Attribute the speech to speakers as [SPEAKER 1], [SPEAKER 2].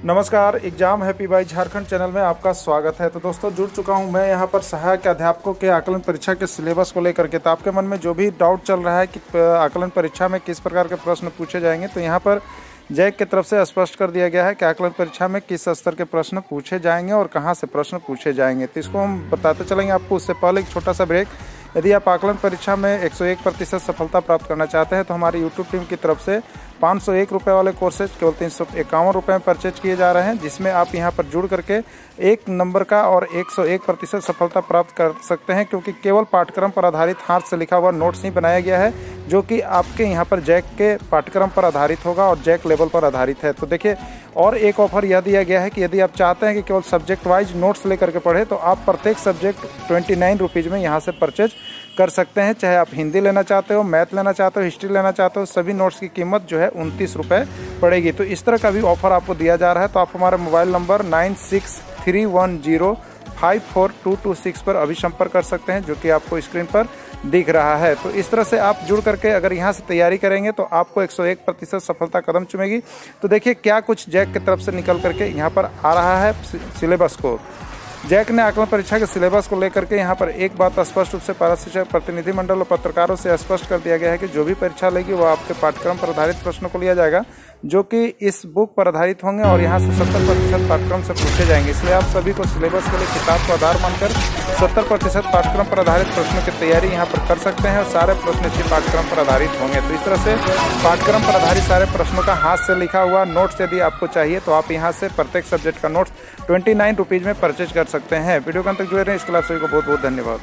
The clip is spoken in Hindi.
[SPEAKER 1] नमस्कार, exam happy by Jharkhand channel में आपका स्वागत है। तो दोस्तों जुड़ चुका हूं मैं यहां पर सहायक अध्यापकों के आकलन परीक्षा के सिलेबस को लेकर के। तो आपके मन में जो भी डाउट चल रहा है कि आकलन परीक्षा में किस प्रकार के प्रश्न पूछे जाएंगे, तो यहां पर जैक की तरफ से स्पष्ट कर दिया गया है कि आकलन परीक्षा में किस स्तर के प्रश्न पूछे जाएंगे और कहां से प्रश्न पूछे जाएंगे। तो इसको हम बताते चलेंगे आपको। उससे पहले एक छोटा सा ब्रेक। यदि आप आकलन परीक्षा में 101% सफलता प्राप्त करना चाहते हैं तो हमारी यूट्यूब टीम की तरफ से 501 रुपये वाले कोर्सेज केवल 351 रुपये में परचेज किए जा रहे हैं, जिसमें आप यहां पर जुड़ करके 1 नंबर का और 101% सफलता प्राप्त कर सकते हैं, क्योंकि केवल पाठ्यक्रम पर आधारित हाथ से लिखा हुआ नोट्स ही बनाया गया है, जो कि आपके यहां पर जैक के पाठ्यक्रम पर आधारित होगा और जैक लेवल पर आधारित है। तो देखिए, और एक ऑफर यह दिया गया है कि यदि आप चाहते हैं कि केवल सब्जेक्ट वाइज नोट्स लेकर के पढ़े, तो आप प्रत्येक सब्जेक्ट 29 रुपीज़ में यहाँ से परचेज कर सकते हैं। चाहे आप हिंदी लेना चाहते हो, मैथ लेना चाहते हो, हिस्ट्री लेना चाहते हो, सभी नोट्स की कीमत जो है 29 रुपये पड़ेगी। तो इस तरह का भी ऑफर आपको दिया जा रहा है। तो आप हमारे मोबाइल नंबर 9631054226 पर अभी संपर्क कर सकते हैं, जो कि आपको स्क्रीन पर दिख रहा है। तो इस तरह से आप जुड़ करके अगर यहाँ से तैयारी करेंगे तो आपको 101% सफलता कदम चुमेगी। तो देखिए क्या कुछ जैक की तरफ से निकल करके यहाँ पर आ रहा है सिलेबस को। जैक ने आकलन परीक्षा के सिलेबस को लेकर के यहाँ पर एक बात स्पष्ट रूप से पारा शिक्षक प्रतिनिधिमंडल और पत्रकारों से स्पष्ट कर दिया गया है कि जो भी परीक्षा लेगी वो आपके पाठ्यक्रम पर आधारित प्रश्नों को लिया जाएगा, जो कि इस बुक पर आधारित होंगे और यहाँ से 70% पाठ्यक्रम से पूछे जाएंगे। इसलिए आप सभी को सिलेबस के लिए किताब को आधार मानकर 70% पाठ्यक्रम पर आधारित प्रश्नों की तैयारी यहाँ पर कर सकते हैं और सारे प्रश्न इसी पाठ्यक्रम पर आधारित होंगे। तो इस तरह से पाठ्यक्रम पर आधारित सारे प्रश्नों का हाथ से लिखा हुआ नोट्स यदि आपको चाहिए तो आप यहाँ से प्रत्येक सब्जेक्ट का नोट्स 29 रुपीज़ में परचेज कर सकते हैं। वीडियो के अंत तक जुड़े रहें, इसके लिए आप सभी को बहुत बहुत धन्यवाद।